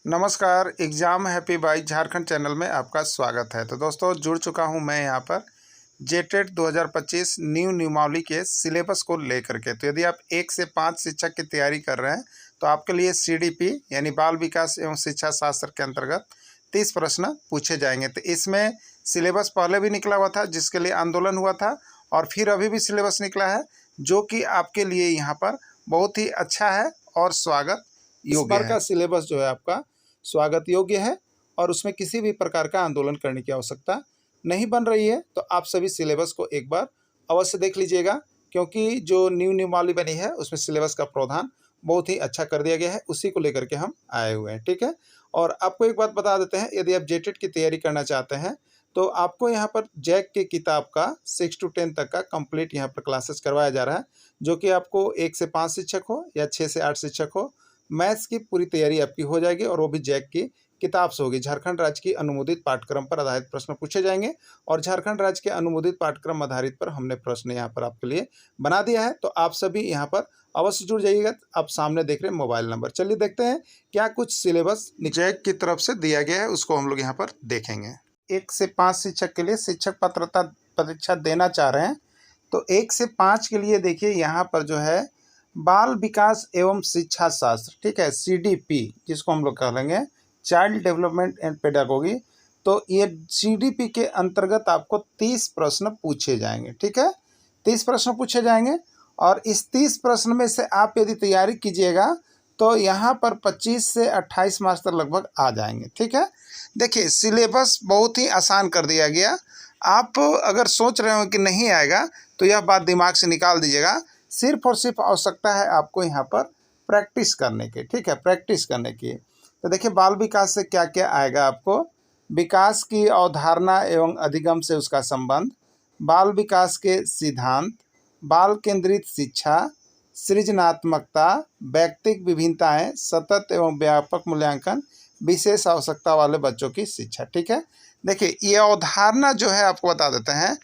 नमस्कार, exam happy by Jharkhand channel में आपका स्वागत है। तो दोस्तों जुड़ चुका हूं मैं यहां पर जेटेट 2025 न्यू नियमावली के सिलेबस को लेकर के। तो यदि आप 1 से 5 शिक्षक की तैयारी कर रहे हैं तो आपके लिए सीडीपी यानी बाल विकास एवं शिक्षा शास्त्र के अंतर्गत 30 प्रश्न पूछे जाएंगे। तो इसमें सिलेबस पहले भी निकला हुआ था जिसके लिए आंदोलन हुआ था, और फिर अभी भी सिलेबस निकला है जो कि आपके लिए यहाँ पर बहुत ही अच्छा है और स्वागत योग्य है। इस बार का सिलेबस जो है आपका स्वागत योग्य है और उसमें किसी भी प्रकार का आंदोलन करने की आवश्यकता नहीं बन रही है। तो आप सभी सिलेबस को एक बार अवश्य देख लीजिएगा, क्योंकि जो न्यू नियमावली बनी है उसमें सिलेबस का प्रावधान बहुत ही अच्छा कर दिया गया है, उसी को लेकर के हम आए हुए हैं। ठीक है, और आपको एक बात बता देते हैं, यदि आप जेटेट की तैयारी करना चाहते हैं तो आपको यहाँ पर जैक की किताब का 6 to 10 तक का कंप्लीट यहाँ पर क्लासेस करवाया जा रहा है, जो कि आपको 1 से 5 शिक्षक हो या 6 से 8 शिक्षक हो, मैथ्स की पूरी तैयारी आपकी हो जाएगी और वो भी जैक की किताब से होगी। झारखंड राज्य की अनुमोदित पाठ्यक्रम पर आधारित प्रश्न पूछे जाएंगे और झारखंड राज्य के अनुमोदित पाठ्यक्रम आधारित पर हमने प्रश्न यहाँ पर आपके लिए बना दिया है। तो आप सभी यहाँ पर अवश्य जुड़ जाइएगा। आप सामने देख रहे हैं मोबाइल नंबर। चलिए देखते हैं क्या कुछ सिलेबस जैक की तरफ से दिया गया है, उसको हम लोग यहाँ पर देखेंगे। 1 से 5 शिक्षक के लिए शिक्षक पात्रता परीक्षा देना चाह रहे हैं तो 1 से 5 के लिए देखिए यहाँ पर जो है बाल विकास एवं शिक्षा शास्त्र, ठीक है, सीडीपी जिसको हम लोग कह लेंगे, चाइल्ड डेवलपमेंट एंड पेडागोगी। तो ये सीडीपी के अंतर्गत आपको 30 प्रश्न पूछे जाएंगे। ठीक है, 30 प्रश्न पूछे जाएंगे और इस 30 प्रश्न में से आप यदि तैयारी कीजिएगा तो यहाँ पर 25 से 28 मार्क्स तक लगभग आ जाएंगे। ठीक है, देखिए सिलेबस बहुत ही आसान कर दिया गया। आप अगर सोच रहे हो कि नहीं आएगा तो यह बात दिमाग से निकाल दीजिएगा। सिर्फ और सिर्फ आवश्यकता है आपको यहाँ पर प्रैक्टिस करने की। ठीक है, प्रैक्टिस करने की। तो देखिए बाल विकास से क्या क्या आएगा आपको। विकास की अवधारणा एवं अधिगम से उसका संबंध, बाल विकास के सिद्धांत, बाल केंद्रित शिक्षा, सृजनात्मकता, व्यक्तिगत विभिन्नताएं, सतत एवं व्यापक मूल्यांकन, विशेष आवश्यकता वाले बच्चों की शिक्षा। ठीक है, देखिए ये अवधारणा जो है आपको बता देते हैं।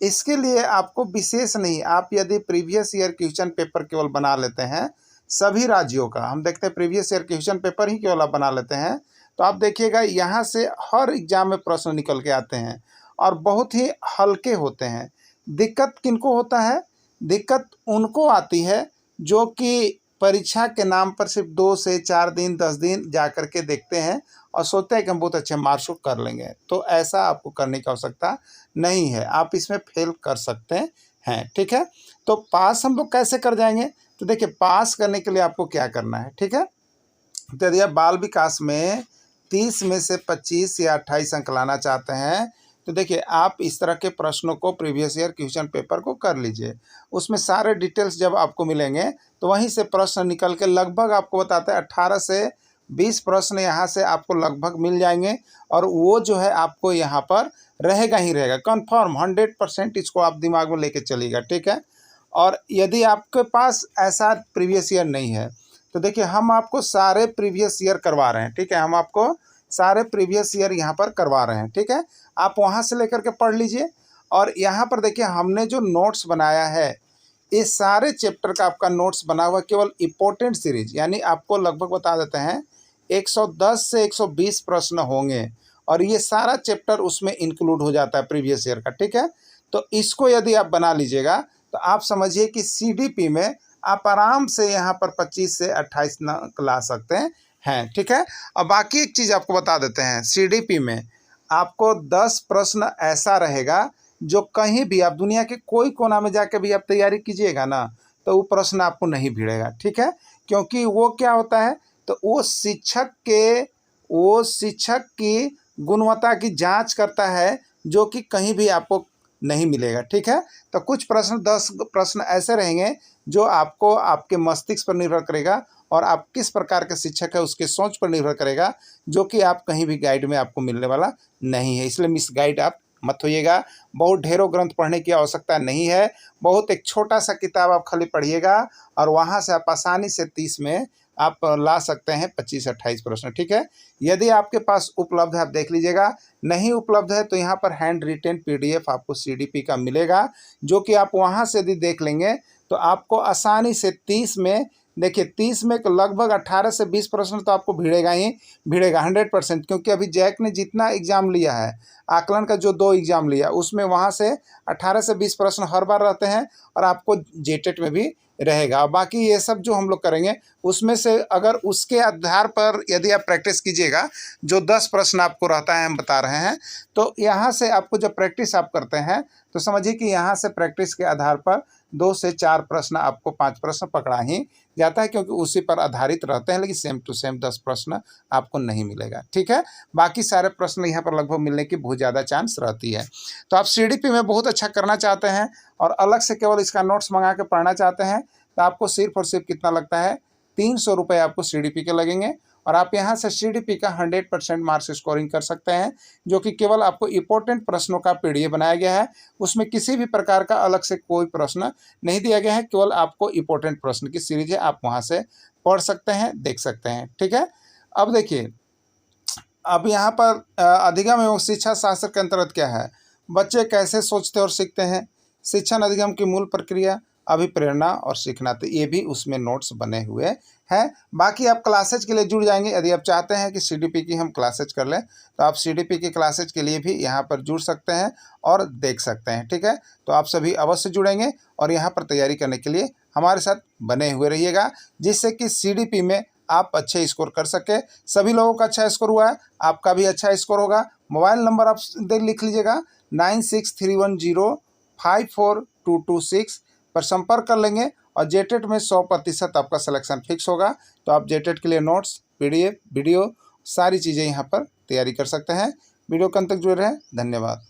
इसके लिए आपको विशेष नहीं, आप यदि प्रीवियस ईयर क्वेश्चन पेपर केवल बना लेते हैं सभी राज्यों का, हम देखते हैं प्रीवियस ईयर क्वेश्चन पेपर ही केवल आप बना लेते हैं, तो आप देखिएगा यहाँ से हर एग्जाम में प्रश्न निकल के आते हैं और बहुत ही हल्के होते हैं। दिक्कत किनको होता है? दिक्कत उनको आती है जो कि परीक्षा के नाम पर सिर्फ 2 से 4 दिन 10 दिन जा कर के देखते हैं और सोचते हैं कि हम बहुत अच्छे मार्क्स कर लेंगे। तो ऐसा आपको करने की आवश्यकता नहीं है, आप इसमें फेल कर सकते हैं। ठीक है, तो पास हम लोग कैसे कर जाएंगे? तो देखिए पास करने के लिए आपको क्या करना है। ठीक है, तो यदि आप बाल विकास में 30 में से 25 या 28 अंक लाना चाहते हैं तो देखिए आप इस तरह के प्रश्नों को प्रीवियस ईयर क्वेश्चन पेपर को कर लीजिए। उसमें सारे डिटेल्स जब आपको मिलेंगे तो वहीं से प्रश्न निकल के लगभग आपको बताते हैं 18 से 20 प्रश्न यहाँ से आपको लगभग मिल जाएंगे और वो जो है आपको यहाँ पर रहेगा ही रहेगा कंफर्म 100%। इसको आप दिमाग में लेके चलिएगा। ठीक है, और यदि आपके पास ऐसा प्रीवियस ईयर नहीं है तो देखिए हम आपको सारे प्रीवियस ईयर करवा रहे हैं। ठीक है, हम आपको सारे प्रीवियस ईयर यहाँ पर करवा रहे हैं। ठीक है, आप वहाँ से लेकर के पढ़ लीजिए। और यहाँ पर देखिए हमने जो नोट्स बनाया है इस सारे चैप्टर का आपका नोट्स बना हुआ केवल इम्पोर्टेंट सीरीज, यानी आपको लगभग बता देते हैं 110 से 120 प्रश्न होंगे और ये सारा चैप्टर उसमें इंक्लूड हो जाता है प्रीवियस ईयर का। ठीक है, तो इसको यदि आप बना लीजिएगा तो आप समझिए कि सीडीपी में आप आराम से यहाँ पर 25 से 28 अंक ला सकते हैं। ठीक है, और बाकी एक चीज़ आपको बता देते हैं, सीडीपी में आपको 10 प्रश्न ऐसा रहेगा जो कहीं भी आप दुनिया के कोई कोना में जाकर भी आप तैयारी कीजिएगा ना तो वो प्रश्न आपको नहीं भिड़ेगा। ठीक है, क्योंकि वो क्या होता है, तो वो शिक्षक की गुणवत्ता की जांच करता है जो कि कहीं भी आपको नहीं मिलेगा। ठीक है, तो कुछ प्रश्न 10 प्रश्न ऐसे रहेंगे जो आपको आपके मस्तिष्क पर निर्भर करेगा और आप किस प्रकार के शिक्षक है उसके सोच पर निर्भर करेगा, जो कि आप कहीं भी गाइड में आपको मिलने वाला नहीं है। इसलिए मिस गाइड आप मत होइएगा। बहुत ढेरों ग्रंथ पढ़ने की आवश्यकता नहीं है, बहुत एक छोटा सा किताब आप खाली पढ़िएगा और वहाँ से आप आसानी से 30 में आप ला सकते हैं 25-28 प्रश्न। ठीक है, यदि आपके पास उपलब्ध है आप देख लीजिएगा, नहीं उपलब्ध है तो यहाँ पर हैंड रिटेन PDF आपको सीडीपी का मिलेगा, जो कि आप वहाँ से यदि देख लेंगे तो आपको आसानी से 30 में देखिए 30 में लगभग 18 से 20 प्रश्न तो आपको भिड़ेगा ही भिड़ेगा 100%, क्योंकि अभी जैक ने जितना एग्जाम लिया है, आकलन का जो 2 एग्जाम लिया, उसमें वहाँ से 18 से 20 प्रश्न हर बार रहते हैं और आपको जेटेट में भी रहेगा। बाकी ये सब जो हम लोग करेंगे उसमें से अगर उसके आधार पर यदि आप प्रैक्टिस कीजिएगा, जो 10 प्रश्न आपको रहता है हम बता रहे हैं, तो यहाँ से आपको जब प्रैक्टिस आप करते हैं तो समझिए कि यहाँ से प्रैक्टिस के आधार पर 2 से 4 प्रश्न आपको 5 प्रश्न पकड़ा ही जाता है, क्योंकि उसी पर आधारित रहते हैं, लेकिन सेम टू सेम 10 प्रश्न आपको नहीं मिलेगा। ठीक है, बाकी सारे प्रश्न यहाँ पर लगभग मिलने की बहुत ज़्यादा चांस रहती है। तो आप सीडीपी में बहुत अच्छा करना चाहते हैं और अलग से केवल इसका नोट्स मंगा के पढ़ना चाहते हैं, तो आपको सिर्फ और सिर्फ कितना लगता है, 300 रुपये आपको सीडीपी के लगेंगे और आप यहाँ से सीडीपी का 100% मार्क्स स्कोरिंग कर सकते हैं, जो कि केवल आपको इंपॉर्टेंट प्रश्नों का पीडीएफ बनाया गया है। उसमें किसी भी प्रकार का अलग से कोई प्रश्न नहीं दिया गया है, केवल आपको इंपॉर्टेंट प्रश्न की सीरीज है, आप वहाँ से पढ़ सकते हैं, देख सकते हैं। ठीक है, अब देखिए, अब यहाँ पर अधिगम एवं शिक्षा शास्त्र के अंतर्गत क्या है, बच्चे कैसे सोचते और सीखते हैं, शिक्षण अधिगम की मूल प्रक्रिया, अभिप्रेरणा और सीखना, तो ये भी उसमें नोट्स बने हुए हैं। बाकी आप क्लासेज के लिए जुड़ जाएंगे, यदि आप चाहते हैं कि सीडीपी की हम क्लासेज कर लें तो आप सीडीपी की क्लासेज के लिए भी यहाँ पर जुड़ सकते हैं और देख सकते हैं। ठीक है, तो आप सभी अवश्य जुड़ेंगे और यहाँ पर तैयारी करने के लिए हमारे साथ बने हुए रहिएगा, जिससे कि सीडीपी में आप अच्छे स्कोर कर सके। सभी लोगों का अच्छा स्कोर हुआ है, आपका भी अच्छा स्कोर होगा। मोबाइल नंबर आप लिख लीजिएगा 9631054226 पर संपर्क कर लेंगे और जेटेट में 100% आपका सिलेक्शन फिक्स होगा। तो आप जेटेट के लिए नोट्स, पीडीएफ, वीडियो सारी चीज़ें यहाँ पर तैयारी कर सकते हैं। वीडियो के अंत तक जुड़े रहें, धन्यवाद।